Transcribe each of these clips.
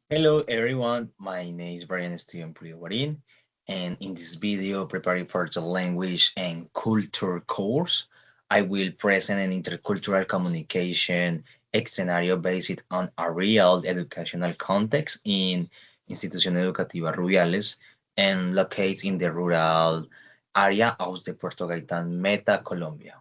Hello everyone, my name is Brian Steven Priyovarin, and in this video preparing for the language and culture course, I will present an intercultural communication scenario based on a real educational context in Institución Educativa Rubiales and located in the rural area of the Puerto Gaitán, Meta, Colombia.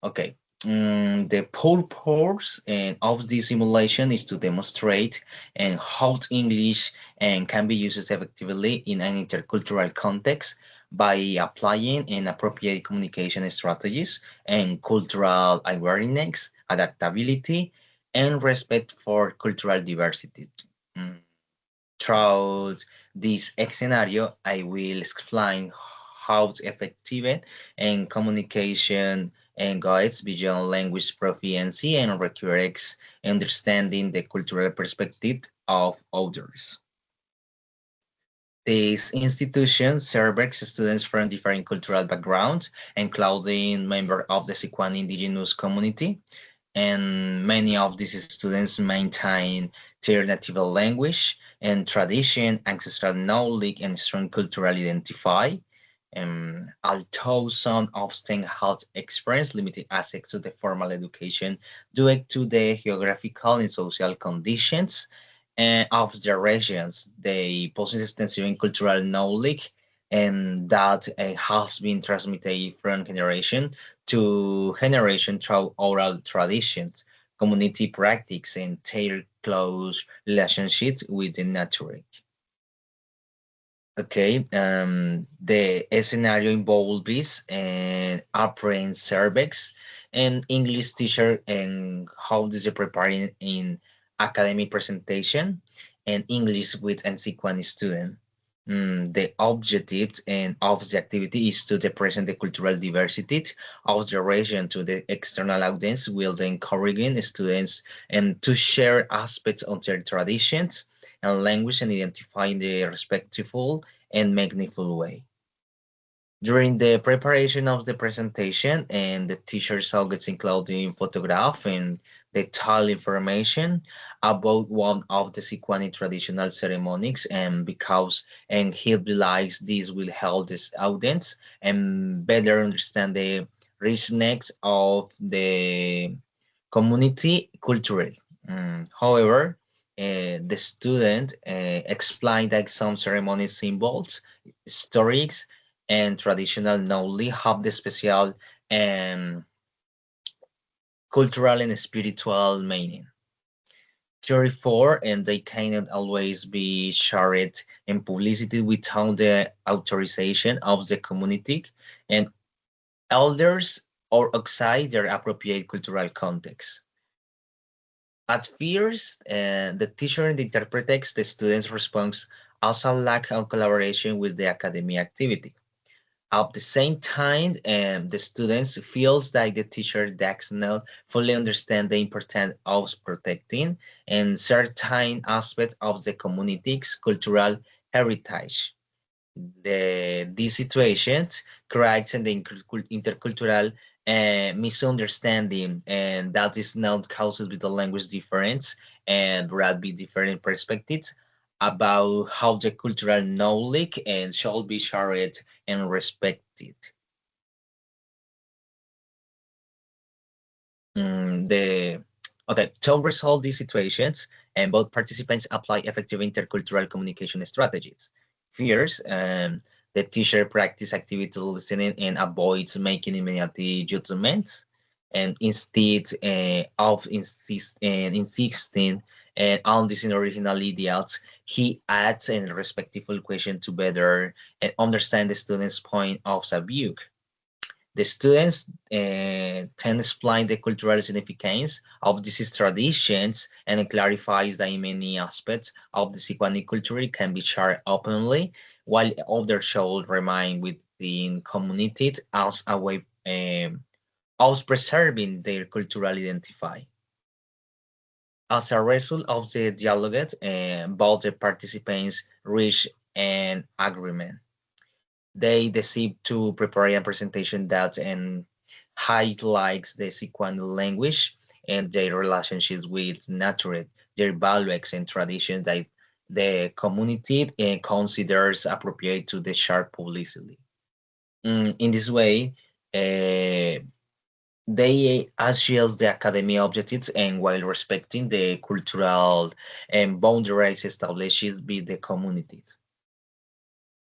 Okay. The purpose of this simulation is to demonstrate how English can be used effectively in an intercultural context by applying appropriate communication strategies and cultural awareness, adaptability, and respect for cultural diversity. Mm, Throughout this scenario, I will explain how effective and communication and guides beyond language proficiency and requires understanding the cultural perspective of others. These institutions serve students from different cultural backgrounds, including members of the Sicuan indigenous community, and many of these students maintain their native language and tradition, ancestral knowledge, and strong cultural identify. Although some often have experienced limited access to the formal education due to the geographical and social conditions of their regions, they possess extensive cultural knowledge and that has been transmitted from generation to generation through oral traditions, community practice, and their close relationships with the nature. Okay, the scenario involves an apprentice cervix, an English teacher, and how this is preparing in academic presentation, and English with an sequence student. The objective and of the activity is to represent the cultural diversity of the region to the external audience, while encouraging students and to share aspects of their traditions and language and identifying the respectful and meaningful way. During the preparation of the presentation and the teacher gets including photograph and detailed information about one of the Sikwani traditional ceremonies and because and he believes this will help this audience and better understand the richness of the community culture. However, the student explained that some ceremony symbols, stories, and traditional knowledge have the special um, cultural and spiritual meaning. Therefore, and they cannot always be shared in publicity without the authorization of the community and elders or outside their appropriate cultural context. At first, the teacher interprets the student's response as a lack of collaboration with the academic activity. At the same time, the students feels that the teacher does not fully understand the importance of protecting and certain aspects of the community's cultural heritage. These situations creates an intercultural misunderstanding, and that is not caused with the language difference and rather different perspectives about how the cultural knowledge and should be shared and respected. The Okay, to resolve these situations, and both participants apply effective intercultural communication strategies. First, the teacher practice active listening and avoids making immediate judgments, and instead of insisting on these original ideas, he adds a respectful question to better understand the student's point of view. The students tend to explain the cultural significance of these traditions and clarifies that many aspects of the Sikwani culture can be shared openly, while others should remain within community as a way of preserving their cultural identity. As a result of the dialogue, both the participants reach an agreement. They decide to prepare a presentation that highlights the Sikwani language and their relationships with nature their values and traditions that the community considers appropriate to the share publicly. In this way, uh, they adjust the academy objectives and while respecting the cultural boundaries established by the communities.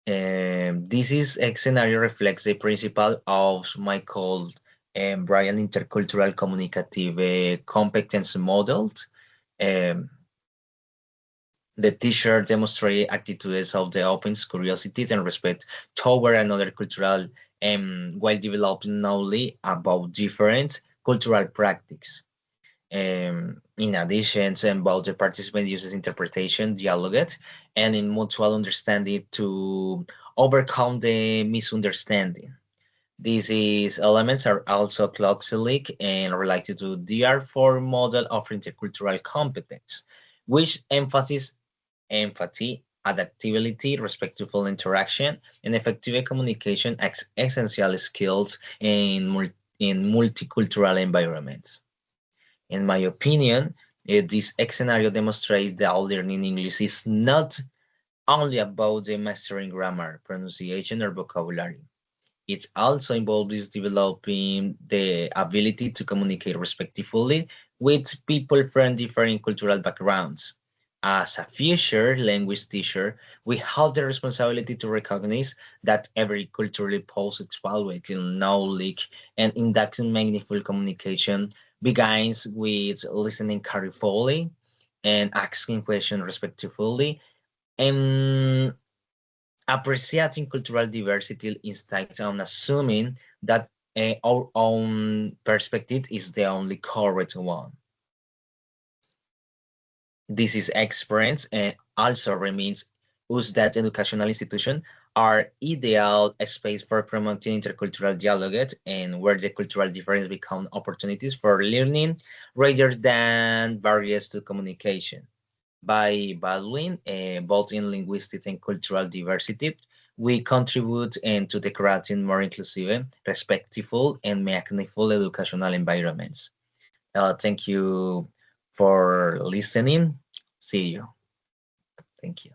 This is a scenario reflects the principle of my called Brian intercultural communicative competence models. Um, the teacher demonstrate attitudes of the open curiosity and respect toward another cultural while developing knowledge about different cultural practices. In addition, both the participant uses interpretation, dialogue, and in mutual understanding to overcome the misunderstanding. These elements are also closely and related to the R4 model of intercultural competence, which emphasizes empathy, adaptability, respectful interaction, and effective communication as essential skills in multicultural environments. In my opinion, this scenario demonstrates that learning English is not only about the mastering grammar, pronunciation, or vocabulary. It also involves developing the ability to communicate respectfully with people from different cultural backgrounds. As a future language teacher, we have the responsibility to recognize that every culturally possessed value in knowledge and in that meaningful communication begins with listening carefully and asking questions respectfully and appreciating cultural diversity instead of assuming that our own perspective is the only correct one. This is experience and also remains us that educational institutions are ideal space for promoting intercultural dialogue and where the cultural difference become opportunities for learning rather than barriers to communication. By valuing both in linguistic and cultural diversity, we contribute to the creating more inclusive, respectful, and meaningful educational environments. Thank you for listening. See you. Thank you.